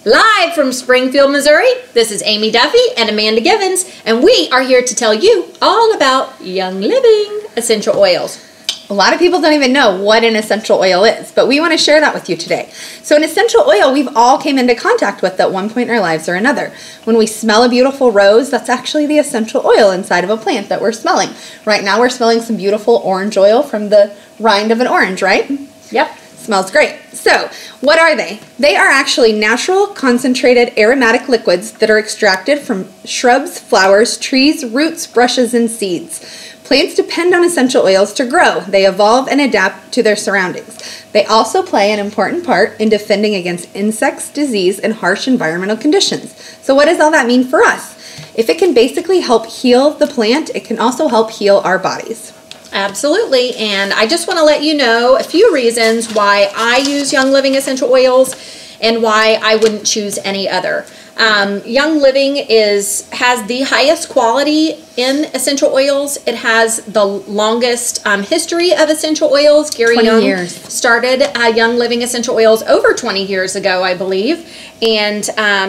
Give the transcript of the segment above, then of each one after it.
Live from Springfield, Missouri, this is Amy Duffy and Amanda Givens, and we are here to tell you all about Young Living essential oils. A lot of people don't even know what an essential oil is, but we want to share that with you today. So an essential oil we've all came into contact with at one point in our lives or another. When we smell a beautiful rose, that's actually the essential oil inside of a plant that we're smelling. Right now we're smelling some beautiful orange oil from the rind of an orange, right? Yep. Smells great. So, what are they? They are actually natural, concentrated, aromatic liquids that are extracted from shrubs, flowers, trees, roots, brushes, and seeds. Plants depend on essential oils to grow. They evolve and adapt to their surroundings. They also play an important part in defending against insects, disease, and harsh environmental conditions. So what does all that mean for us? If it can basically help heal the plant, it can also help heal our bodies. Absolutely, and I just want to let you know a few reasons why I use Young Living essential oils and why I wouldn't choose any other. Young Living has the highest quality in essential oils. It has the longest history of essential oils. Gary Young started Young Living essential oils over 20 years ago, I believe, and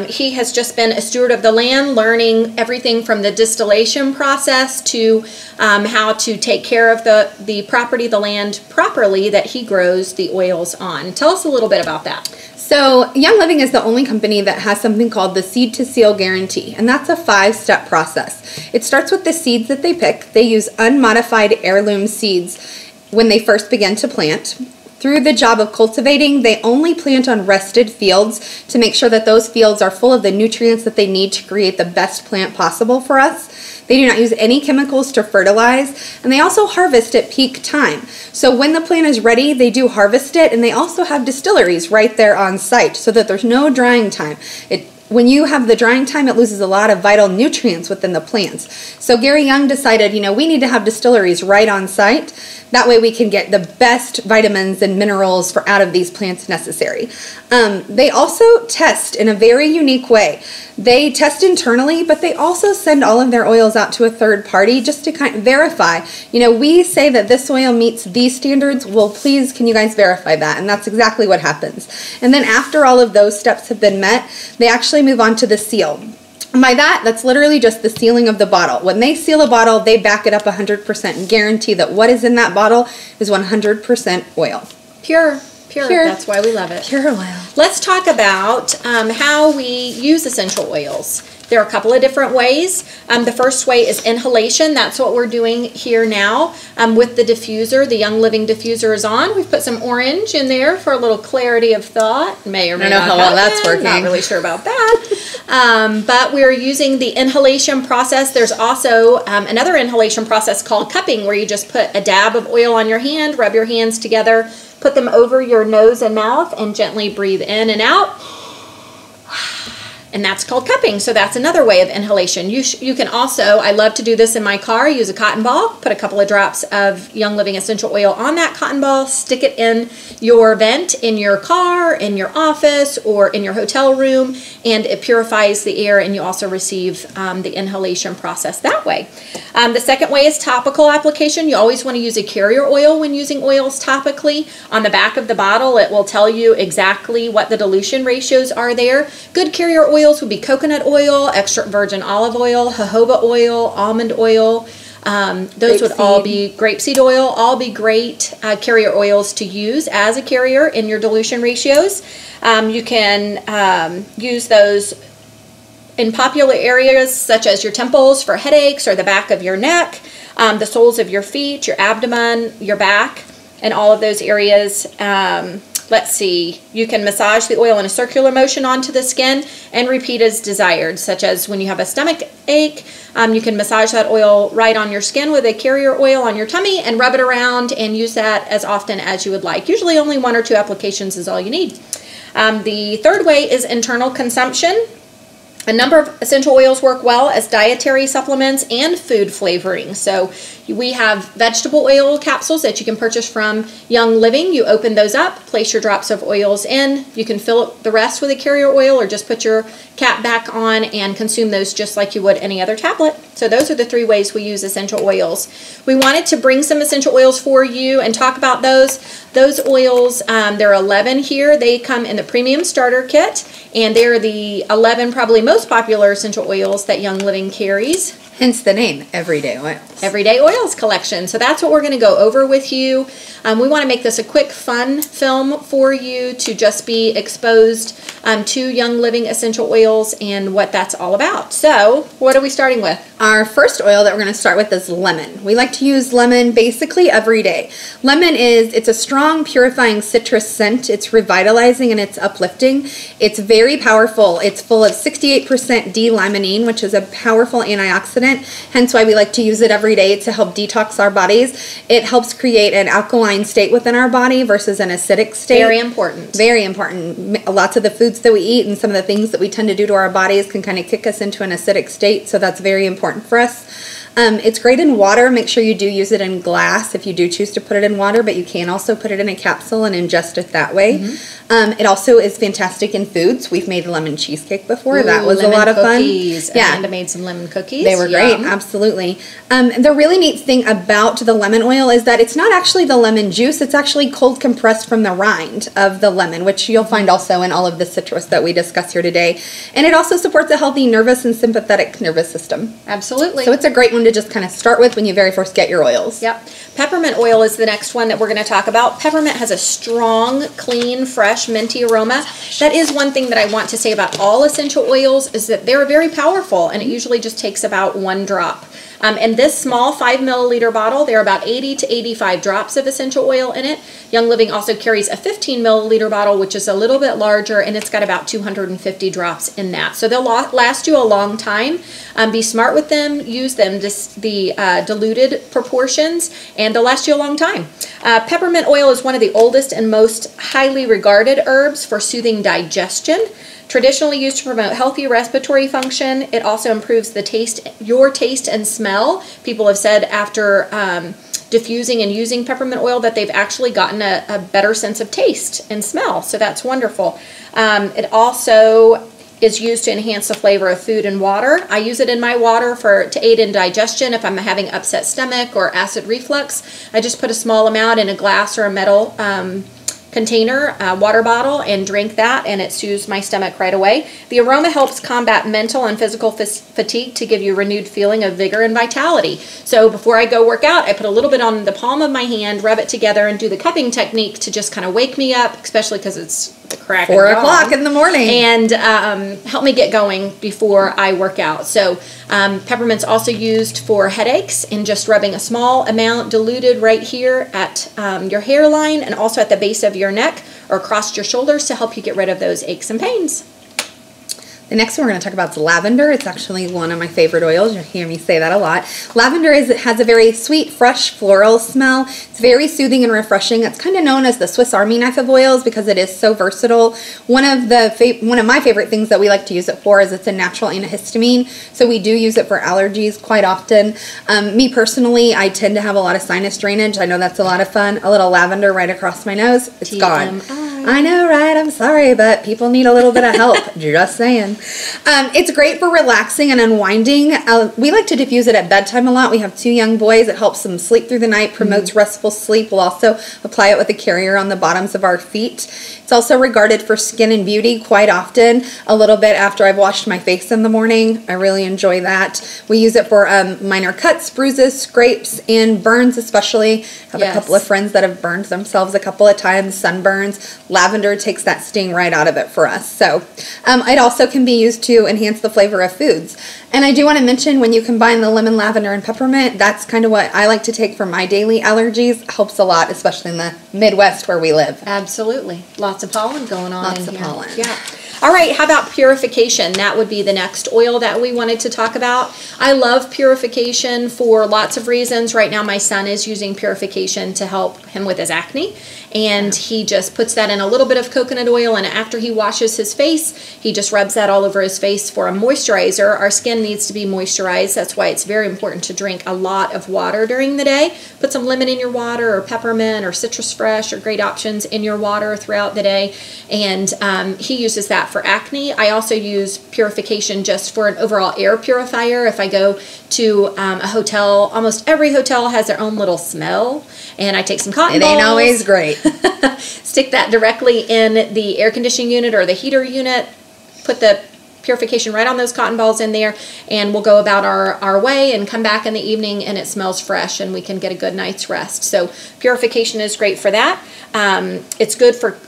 he has just been a steward of the land, learning everything from the distillation process to how to take care of the property, the land properly that he grows the oils on. Tell us a little bit about that. So Young Living is the only company that has something called the Seed to Seal Guarantee, and that's a 5-step process. It starts with the seeds that they pick. They use unmodified heirloom seeds when they first begin to plant. Through the job of cultivating, they only plant on rested fields to make sure that those fields are full of the nutrients that they need to create the best plant possible for us. They do not use any chemicals to fertilize, and they also harvest at peak time. So when the plant is ready, they do harvest it, and they also have distilleries right there on site so that there's no drying time. When you have the drying time, it loses a lot of vital nutrients within the plants. So Gary Young decided, we need to have distilleries right on site. That way we can get the best vitamins and minerals out of these plants necessary. They also test in a very unique way. They test internally, but they also send all of their oils out to a third party just to kind of verify. We say that this oil meets these standards. Well, please, can you guys verify that? And that's exactly what happens. And then after all of those steps have been met, they actually move on to the seal. And by that, that's literally just the sealing of the bottle. When they seal a bottle, they back it up 100% and guarantee that what is in that bottle is 100% oil. Pure. That's why we love it. Pure oil. Let's talk about how we use essential oils. There are a couple of different ways. The first way is inhalation. That's what we're doing here now with the diffuser. The Young Living diffuser is on. We've put some orange in there for a little clarity of thought. May or may not know how well that's working. Not really sure about that. But we're using the inhalation process. There's also another inhalation process called cupping, where you just put a dab of oil on your hand, rub your hands together, put them over your nose and mouth, and gently breathe in and out. And that's called cupping. So that's another way of inhalation. You can also, I love to do this in my car, use a cotton ball, put a couple of drops of Young Living essential oil on that cotton ball, stick it in your vent in your car, in your office, or in your hotel room, and it purifies the air, and you also receive the inhalation process that way. The second way is topical application. You always want to use a carrier oil when using oils topically. On the back of the bottle, it will tell you exactly what the dilution ratios are there. Good carrier oils would be coconut oil, extra virgin olive oil, jojoba oil, almond oil. Those would all be grapeseed oil, all be great carrier oils to use as a carrier in your dilution ratios. You can use those in popular areas such as your temples for headaches, or the back of your neck, the soles of your feet, your abdomen, your back, and all of those areas. Let's see, you can massage the oil in a circular motion onto the skin and repeat as desired, such as when you have a stomach ache, you can massage that oil right on your skin with a carrier oil on your tummy and rub it around and use that as often as you would like. Usually only 1 or 2 applications is all you need. The third way is internal consumption. A number of essential oils work well as dietary supplements and food flavoring. So We have vegetable oil capsules that you can purchase from Young Living. You open those up, place your drops of oils in. You can fill the rest with a carrier oil or just put your cap back on and consume those just like you would any other tablet. So those are the 3 ways we use essential oils. We wanted to bring some essential oils for you and talk about those. Those oils, there are 11 here. They come in the premium starter kit, and they're the 11 probably most popular essential oils that Young Living carries. Hence the name, Everyday Oils. Everyday Oils collection. So that's what we're going to go over with you. We want to make this a quick, fun film for you to just be exposed to Young Living essential oils and what that's all about. So what are we starting with? Our first oil that we're going to start with is lemon. We like to use lemon basically every day. Lemon it's a strong, purifying citrus scent. It's revitalizing and it's uplifting. It's very powerful. It's full of 68% D-limonene, which is a powerful antioxidant. Hence why we like to use it every day to help detox our bodies. It helps create an alkaline state within our body versus an acidic state. Very important. Very important. Lots of the foods that we eat and some of the things that we tend to do to our bodies can kind of kick us into an acidic state, so that's very important for us. It's great in water. Make sure you do use it in glass if you do choose to put it in water, but you can also put it in a capsule and ingest it that way. It also is fantastic in foods. We've made lemon cheesecake before. Ooh, that was a lot of fun. Yeah, Amanda made some lemon cookies. They were great, absolutely. The really neat thing about the lemon oil is that it's not actually the lemon juice. It's actually cold compressed from the rind of the lemon, which you'll find also in all of the citrus that we discuss here today. And it also supports a healthy nervous and sympathetic nervous system. Absolutely. So it's a great one to just kind of start with when you very first get your oils. Yep. Peppermint oil is the next one that we're going to talk about. Peppermint has a strong, clean, fresh, minty aroma. That is one thing that I want to say about all essential oils is that they're very powerful, and it usually just takes about 1 drop. In this small 5 milliliter bottle, there are about 80 to 85 drops of essential oil in it. Young Living also carries a 15 milliliter bottle, which is a little bit larger, and it's got about 250 drops in that. So they'll last you a long time. Be smart with them. Use them, just the diluted proportions, and they'll last you a long time. Peppermint oil is one of the oldest and most highly regarded herbs for soothing digestion. Traditionally used to promote healthy respiratory function, it also improves your taste and smell. People have said after diffusing and using peppermint oil that they've actually gotten a better sense of taste and smell, so that's wonderful. It also is used to enhance the flavor of food and water. I use it in my water to aid in digestion if I'm having upset stomach or acid reflux. I just put a small amount in a glass or a metal container, water bottle, and drink that, and it soothes my stomach right away. The aroma helps combat mental and physical fatigue to give you a renewed feeling of vigor and vitality. So before I go work out, I put a little bit on the palm of my hand, rub it together, and do the cupping technique to just kind of wake me up, especially because it's the crack 4 o'clock in the morning, and help me get going before I work out. So peppermint's also used for headaches, and just rubbing a small amount diluted right here at your hairline and also at the base of your neck or across your shoulders to help you get rid of those aches and pains. The next one we're going to talk about is lavender. It's actually one of my favorite oils. You'll hear me say that a lot. Lavender has a very sweet, fresh, floral smell. It's very soothing and refreshing. It's kind of known as the Swiss Army knife of oils because it is so versatile. One of my favorite things that we like to use it for is it's a natural antihistamine. So we do use it for allergies quite often. Me personally, I tend to have a lot of sinus drainage. I know that's a lot of fun. A little lavender right across my nose. It's gone. I know, right? I'm sorry, but people need a little bit of help. Just saying. It's great for relaxing and unwinding. We like to diffuse it at bedtime a lot. We have 2 young boys. It helps them sleep through the night, promotes restful sleep. We'll also apply it with a carrier on the bottoms of our feet. It's also regarded for skin and beauty quite often. A little bit after I've washed my face in the morning. I really enjoy that. We use it for minor cuts, bruises, scrapes, and burns especially. I have a couple of friends that have burned themselves a couple of times, sunburns. Lavender takes that sting right out of it for us. So it also can be used to enhance the flavor of foods. And I do want to mention when you combine the lemon, lavender, and peppermint, that's kind of what I like to take for my daily allergies. It helps a lot, especially in the Midwest where we live. Absolutely. Lots of pollen going on Lots in of here. pollen. Yeah. All right, how about purification? That would be the next oil that we wanted to talk about. I love purification for lots of reasons. Right now my son is using purification to help him with his acne. and he just puts that in a little bit of coconut oil, and after he washes his face, he just rubs that all over his face for a moisturizer. Our skin needs to be moisturized. That's why it's very important to drink a lot of water during the day. Put some lemon in your water, or peppermint, or citrus fresh, or great options in your water throughout the day. And he uses that for acne. I also use purification just for an overall air purifier. If I go to a hotel, almost every hotel has their own little smell, and I take some cotton balls. It ain't always great. Stick that directly in the air conditioning unit or the heater unit. Put the purification right on those cotton balls in there, and we'll go about our way and come back in the evening, and it smells fresh, and we can get a good night's rest. So purification is great for that. It's good for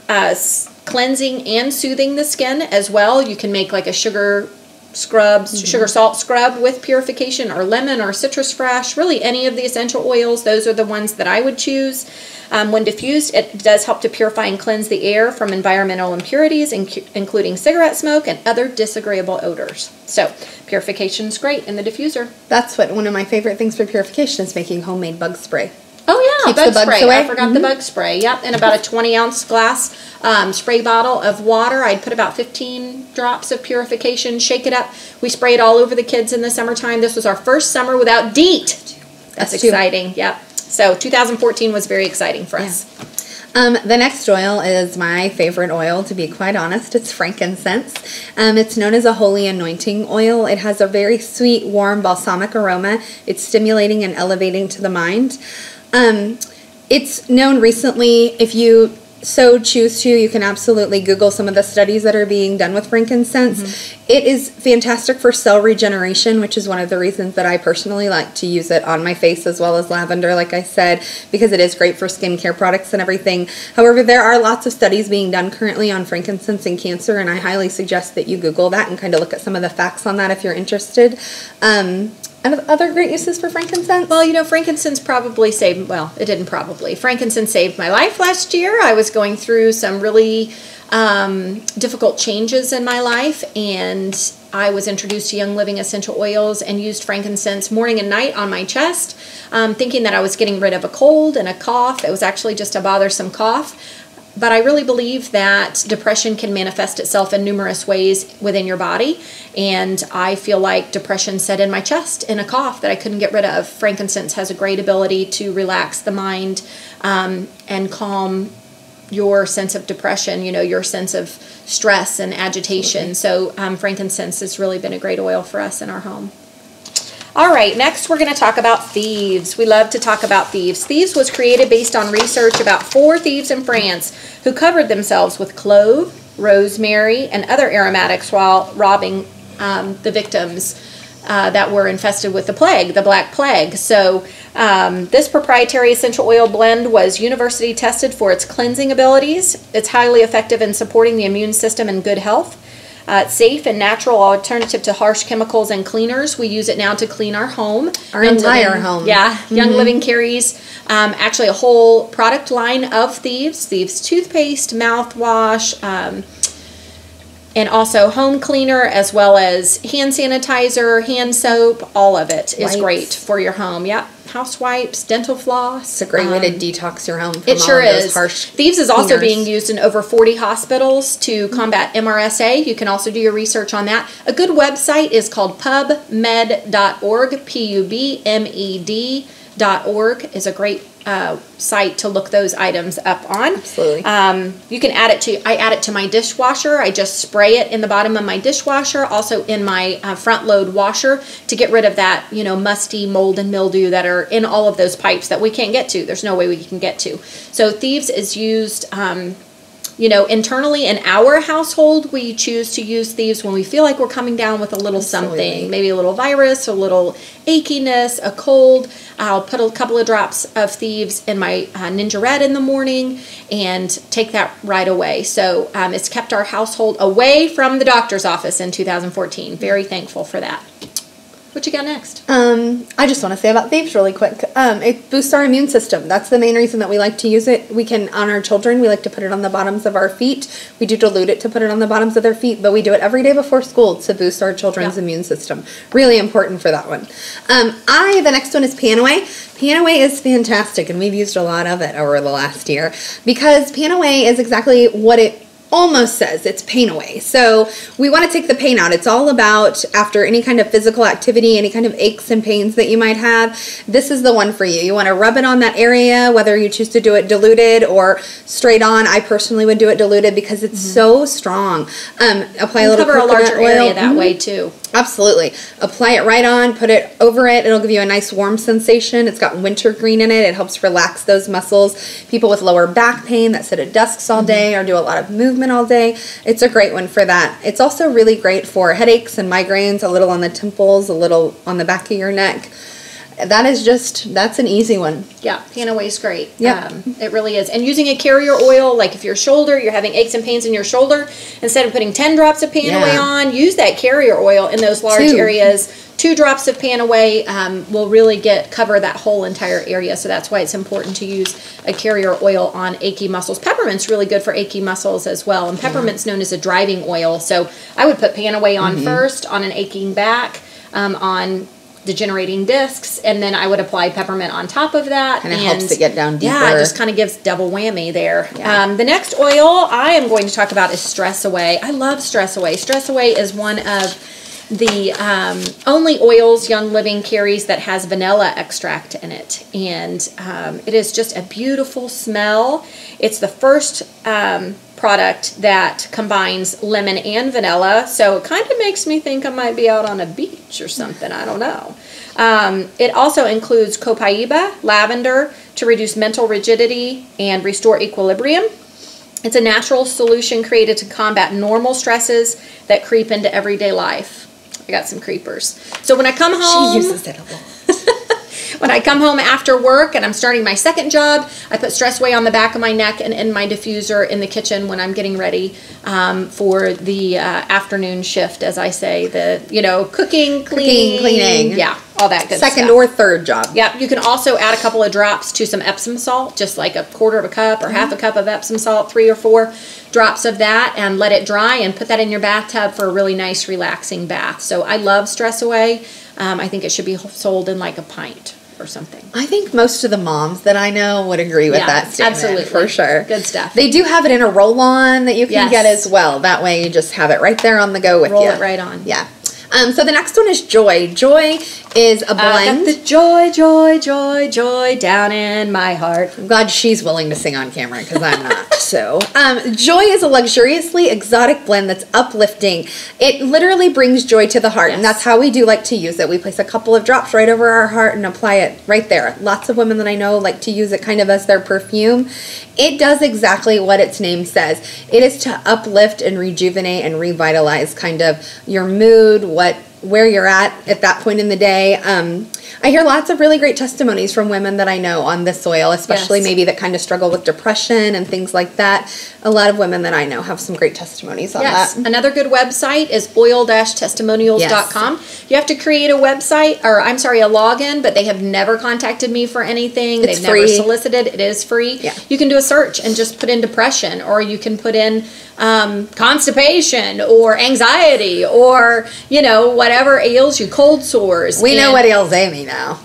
cleansing and soothing the skin as well. You can make like a sugar salt scrub with purification, or lemon or citrus fresh, really any of the essential oils. Those are the ones that I would choose. When diffused, it does help to purify and cleanse the air from environmental impurities, including cigarette smoke and other disagreeable odors. So purification is great in the diffuser. That's what one of my favorite things for purification is, making homemade bug spray. Oh yeah, Keeps bug the bugs spray. away. I forgot the bug spray. Yep, and about a 20-ounce glass spray bottle of water. I'd put about 15 drops of purification, shake it up. We sprayed all over the kids in the summertime. This was our first summer without DEET. That's exciting. Yep. So 2014 was very exciting for us. The next oil is my favorite oil, to be quite honest. It's frankincense. It's known as a holy anointing oil. It has a very sweet, warm, balsamic aroma. It's stimulating and elevating to the mind. It's known recently, if you so choose to, you can absolutely Google some of the studies that are being done with frankincense. It is fantastic for cell regeneration, which is one of the reasons that I personally like to use it on my face, as well as lavender, like I said, because it is great for skincare products and everything. However, there are lots of studies being done currently on frankincense and cancer, and I highly suggest that you Google that and kind of look at some of the facts on that if you're interested. And other great uses for frankincense? Well, you know, frankincense frankincense saved my life last year. I was going through some really difficult changes in my life, and I was introduced to Young Living essential oils and used frankincense morning and night on my chest, thinking that I was getting rid of a cold and a cough. It was actually just a bothersome cough. But I really believe that depression can manifest itself in numerous ways within your body. And I feel like depression set in my chest in a cough that I couldn't get rid of. Frankincense has a great ability to relax the mind and calm your sense of depression, you know, your sense of stress and agitation. So frankincense has really been a great oil for us in our home. All right, next we're going to talk about thieves. We love to talk about thieves. Thieves was created based on research about 4 thieves in France who covered themselves with clove, rosemary, and other aromatics while robbing the victims that were infested with the plague, the Black Plague. So this proprietary essential oil blend was university tested for its cleansing abilities. It's highly effective in supporting the immune system and good health. It's safe and natural alternative to harsh chemicals and cleaners. We use it now to clean our home. Our entire home. Yeah. Young Living carries actually a whole product line of Thieves. Thieves toothpaste, mouthwash, and also home cleaner, as well as hand sanitizer, hand soap. All of it is great for your home. Yep. House wipes, dental floss. It's a great way to detox your home from it sure all of those is. harsh Thieves is also cleaners. being used in over 40 hospitals to combat MRSA. You can also do your research on that. A good website is called pubmed.org. PUBMED.org is a great site to look those items up on. Absolutely. You can add it to, I add it to my dishwasher. I just spray it in the bottom of my dishwasher, also in my front load washer, to get rid of that, you know, musty mold and mildew that are in all of those pipes that we can't get to. There's no way we can get to. So Thieves is used, you know, internally in our household. We choose to use Thieves when we feel like we're coming down with a little something, maybe a little virus, a little achiness, a cold. I'll put a couple of drops of Thieves in my Ninja Red in the morning and take that right away. So it's kept our household away from the doctor's office in 2014. Very thankful for that. What you got next? I just want to say about Thieves really quick. It boosts our immune system. That's the main reason that we like to use it. We can, on our children, we like to put it on the bottoms of our feet. We do dilute it to put it on the bottoms of their feet, but we do it every day before school to boost our children's immune system. Really important for that one. The next one is Panaway. Panaway is fantastic, and we've used a lot of it over the last year because Panaway is exactly what it almost says. It's pain away. So we want to take the pain out. It's all about after any kind of physical activity, any kind of aches and pains that you might have, this is the one for you. You want to rub it on that area, whether you choose to do it diluted or straight on. I personally would do it diluted because it's so strong. Apply a little cover a larger coconut oil. area that way too. Absolutely. Apply it right on, put it over it. It'll give you a nice warm sensation. It's got wintergreen in it. It helps relax those muscles. People with lower back pain that sit at desks all day or do a lot of movement all day, it's a great one for that. It's also really great for headaches and migraines, a little on the temples, a little on the back of your neck. That's an easy one. Yeah, Panaway's great. Yeah. It really is. And using a carrier oil, like if your shoulder, you're having aches and pains in your shoulder, instead of putting 10 drops of Panaway on, use that carrier oil in those large areas. 2 drops of Panaway will really cover that whole entire area. So that's why it's important to use a carrier oil on achy muscles. Peppermint's really good for achy muscles as well. And peppermint's known as a driving oil. So I would put Panaway on first on an aching back, on degenerating discs, and then I would apply peppermint on top of that. And it helps it get down deeper. Yeah, it just kind of gives double whammy there. Yeah. The next oil I am going to talk about is Stress Away. I love Stress Away. Stress Away is one of the only oils Young Living carries that has vanilla extract in it, and it is just a beautiful smell. It's the first product that combines lemon and vanilla, so it kind of makes me think I might be out on a beach or something. I don't know. It also includes copaiba, lavender, to reduce mental rigidity and restore equilibrium. It's a natural solution created to combat normal stresses that creep into everyday life. I got some creepers. So when I come home, she uses it a lot. when I come home after work and I'm starting my second job, I put Stress Away on the back of my neck and in my diffuser in the kitchen when I'm getting ready for the afternoon shift, as I say, cooking, cleaning. Yeah, all that good stuff. Second or third job. Yeah, you can also add a couple of drops to some Epsom salt, just like a quarter of a cup or half a cup of Epsom salt, 3 or 4 drops of that, and let it dry and put that in your bathtub for a really nice relaxing bath. So I love Stress Away. I think it should be sold in like a pint or something. I think most of the moms that I know would agree with that statement. Absolutely. For sure. Good stuff. They do have it in a roll-on that you can get as well. That way you just have it right there on the go with you. Roll it right on. Yeah. So the next one is Joy. Joy is a blend. Got the joy, joy, joy, joy down in my heart. I'm glad she's willing to sing on camera because I'm not. So, Joy is a luxuriously exotic blend that's uplifting. It literally brings joy to the heart, and that's how we do like to use it. We place a couple of drops right over our heart and apply it right there. Lots of women that I know like to use it kind of as their perfume. It does exactly what its name says. It is to uplift and rejuvenate and revitalize kind of your mood, where you're at that point in the day. I hear lots of really great testimonies from women that I know on this oil, especially maybe that kind of struggle with depression and things like that. A lot of women that I know have some great testimonies on that. Another good website is oil-testimonials.com. You have to create a website, or I'm sorry, a login, but they have never contacted me for anything. It's They've free. never solicited. It is free. Yeah. You can do a search and just put in depression, or you can put in constipation or anxiety or, whatever ails you, cold sores. We know what ails Amy now.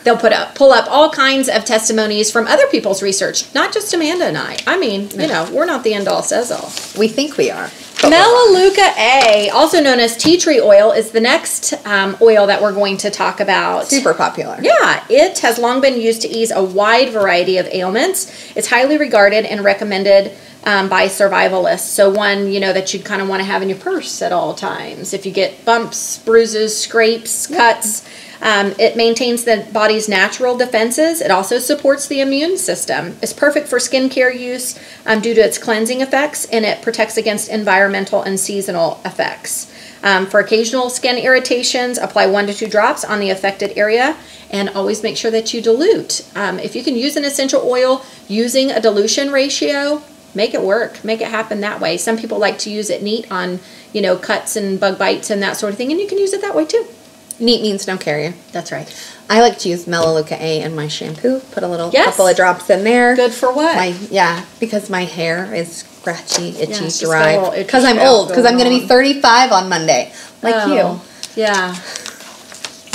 They'll pull up all kinds of testimonies from other people's research, not just Amanda and I. I mean, we're not the end-all, says-all. We think we are. Melaleuca A, also known as tea tree oil, is the next oil that we're going to talk about. Super popular. Yeah, it has long been used to ease a wide variety of ailments. It's highly regarded and recommended by survivalists. So one, that you'd kind of want to have in your purse at all times. If you get bumps, bruises, scrapes, cuts, it maintains the body's natural defenses. It also supports the immune system. It's perfect for skincare use due to its cleansing effects, and it protects against environmental and seasonal effects. For occasional skin irritations, apply 1 to 2 drops on the affected area, and always make sure that you dilute. If you can use an essential oil using a dilution ratio, make it work. Make it happen that way. Some people like to use it neat on, cuts and bug bites and that sort of thing, and you can use it that way too. Neat means no carrier. That's right. I like to use Melaleuca A in my shampoo. Put a little Yes. couple of drops in there. Good for what? Because my hair is scratchy, itchy, it's just got a dry. little itchy Because I'm scalp old. Because I'm going to going be 35 on Monday. Like Oh, yeah.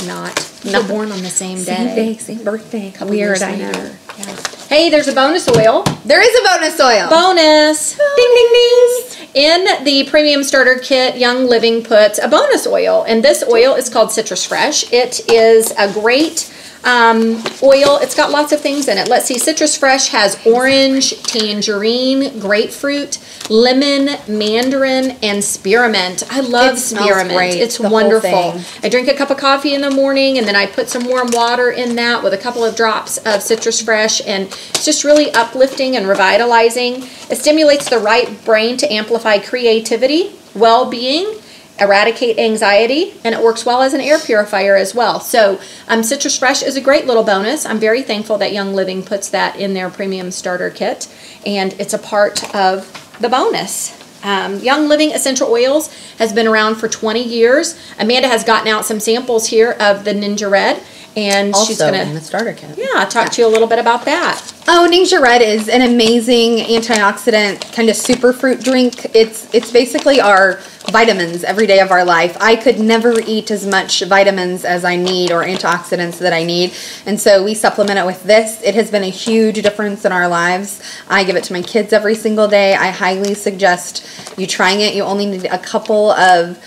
Not. No. We're born on the same day. Same day, same birthday. Couple Weird, years I know. later. Yeah. Hey, there's a bonus oil. There is a bonus oil. Bonus! Ding, ding, ding! In the Premium Starter Kit, Young Living puts a bonus oil, and this oil is called Citrus Fresh. It is a great oil. It's got lots of things in it. Let's see. Citrus Fresh has orange, tangerine, grapefruit, lemon, mandarin, and spearmint. I love It smells spearmint. great, It's the whole wonderful. thing. I drink a cup of coffee in the morning, and then I put some warm water in that with a couple of drops of Citrus Fresh, and it's just really uplifting and revitalizing. It stimulates the right brain to amplify creativity, well-being, eradicate anxiety, and it works well as an air purifier as well. So Citrus Fresh is a great little bonus. I'm very thankful that Young Living puts that in their Premium Starter Kit, and it's a part of the bonus. Young Living Essential Oils has been around for 20 years. Amanda has gotten out some samples here of the Ninja Red, and she's Also going in the to starter kit. talk to you a little bit about that. Oh, Ninja Red is an amazing antioxidant kind of super fruit drink. It's basically our vitamins every day of our life. I could never eat as much vitamins as I need or antioxidants that I need, and so we supplement it with this. It has been a huge difference in our lives. I give it to my kids every single day. I highly suggest you trying it. You only need a couple of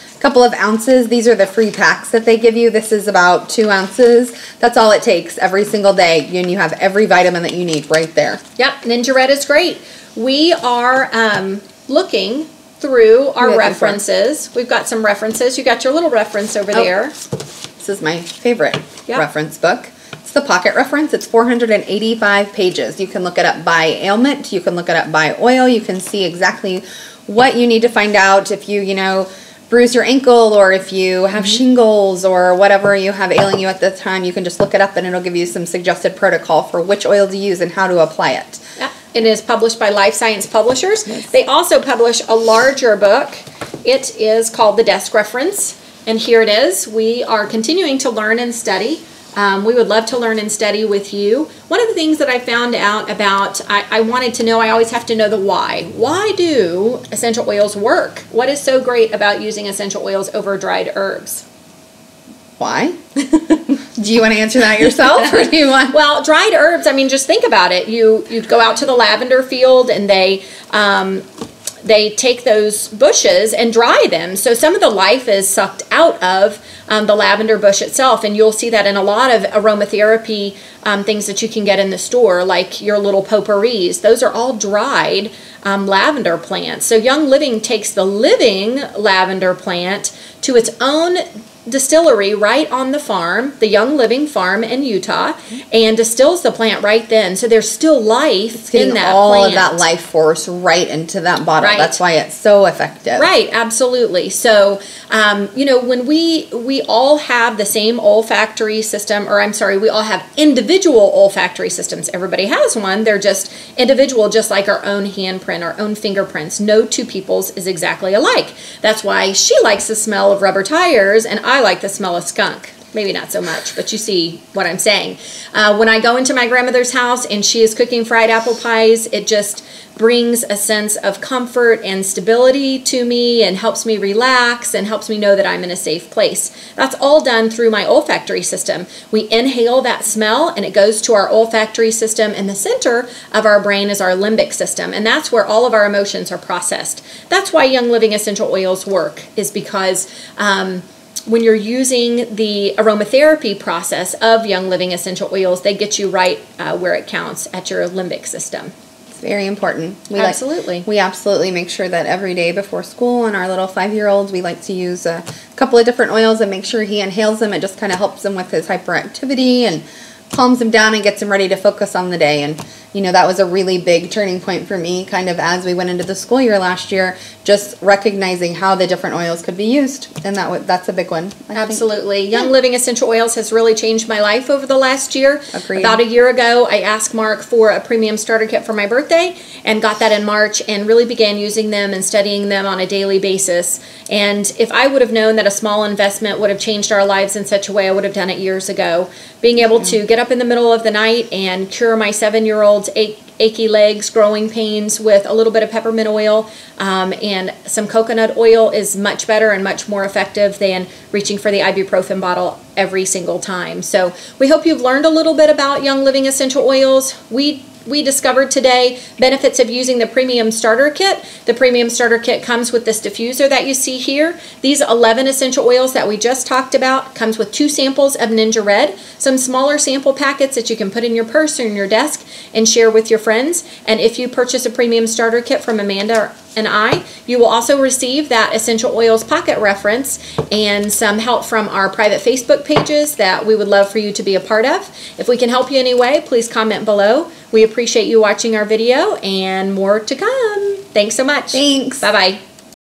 ounces. These are the free packs that they give you. This is about 2 ounces. That's all it takes every single day, and you have every vitamin that you need right there. Yep, Ninja Red is great. We are looking through our references. We've got some references. You got your little reference over there. This is my favorite Yep. reference book. It's the Pocket Reference. It's 485 pages. You can look it up by ailment. You can look it up by oil. You can see exactly what you need to find out if you bruise your ankle, or if you have shingles, or whatever you have ailing you at the time. You can just look it up and it'll give you some suggested protocol for which oil to use and how to apply it. Yeah, it is published by Life Science Publishers. Yes. They also publish a larger book. It is called The Desk Reference, and here it is. We are continuing to learn and study. We would love to learn and study with you. One of the things that I found out about, I wanted to know, I always have to know the why. Why do essential oils work? What is so great about using essential oils over dried herbs? Why? Do you want to answer that yourself, or do you want? Well, dried herbs, I mean, just think about it. You'd go out to the lavender field, and they take those bushes and dry them. So some of the life is sucked out of the lavender bush itself, and you'll see that in a lot of aromatherapy things that you can get in the store, like your little potpourris. Those are all dried lavender plants. So Young Living takes the living lavender plant to its own distillery right on the farm, the Young Living farm in Utah, and distills the plant right then. So there's still life in that all plant. of that life force right into that bottle. Right. That's why it's so effective. Right, absolutely. So, when we all have the same olfactory system, or I'm sorry, we all have individual olfactory systems. Everybody has one. They're just individual, just like our own handprint, our own fingerprints. No two people's is exactly alike. That's why she likes the smell of rubber tires, and I like the smell of skunk. Maybe not so much, but you see what I'm saying. When I go into my grandmother's house and she is cooking fried apple pies, it just brings a sense of comfort and stability to me, and helps me relax, and helps me know that I'm in a safe place. That's all done through my olfactory system. We inhale that smell, and it goes to our olfactory system, and the center of our brain is our limbic system, and that's where all of our emotions are processed. That's why Young Living essential oils work, is because when you're using the aromatherapy process of Young Living essential oils, they get you right where it counts, at your limbic system. It's very important. Absolutely. We absolutely make sure that every day before school, and our little 5-year-old, we like to use a couple of different oils and make sure he inhales them. It just kind of helps him with his hyperactivity and calms him down and gets him ready to focus on the day. And you know, that was a really big turning point for me, kind of as we went into the school year last year, just recognizing how the different oils could be used. And that's a big one. Absolutely. Young Living Essential Oils has really changed my life over the last year. Agreed. About a year ago, I asked Mark for a premium starter kit for my birthday and got that in March and really began using them and studying them on a daily basis. And if I would have known that a small investment would have changed our lives in such a way, I would have done it years ago. Being able to get up in the middle of the night and cure my 7-year-old's achy legs, growing pains with a little bit of peppermint oil and some coconut oil is much better and much more effective than reaching for the ibuprofen bottle every single time. So we hope you've learned a little bit about Young Living Essential Oils. We discovered today benefits of using the Premium Starter Kit. The Premium Starter Kit comes with this diffuser that you see here. These 11 essential oils that we just talked about comes with 2 samples of Ninja Red, some smaller sample packets that you can put in your purse or in your desk and share with your friends. And if you purchase a Premium Starter Kit from Amanda and I, you will also receive that essential oils pocket reference and some help from our private Facebook pages that we would love for you to be a part of. If we can help you anyway, please comment below. We appreciate you watching our video and more to come. Thanks so much. Thanks. Bye-bye.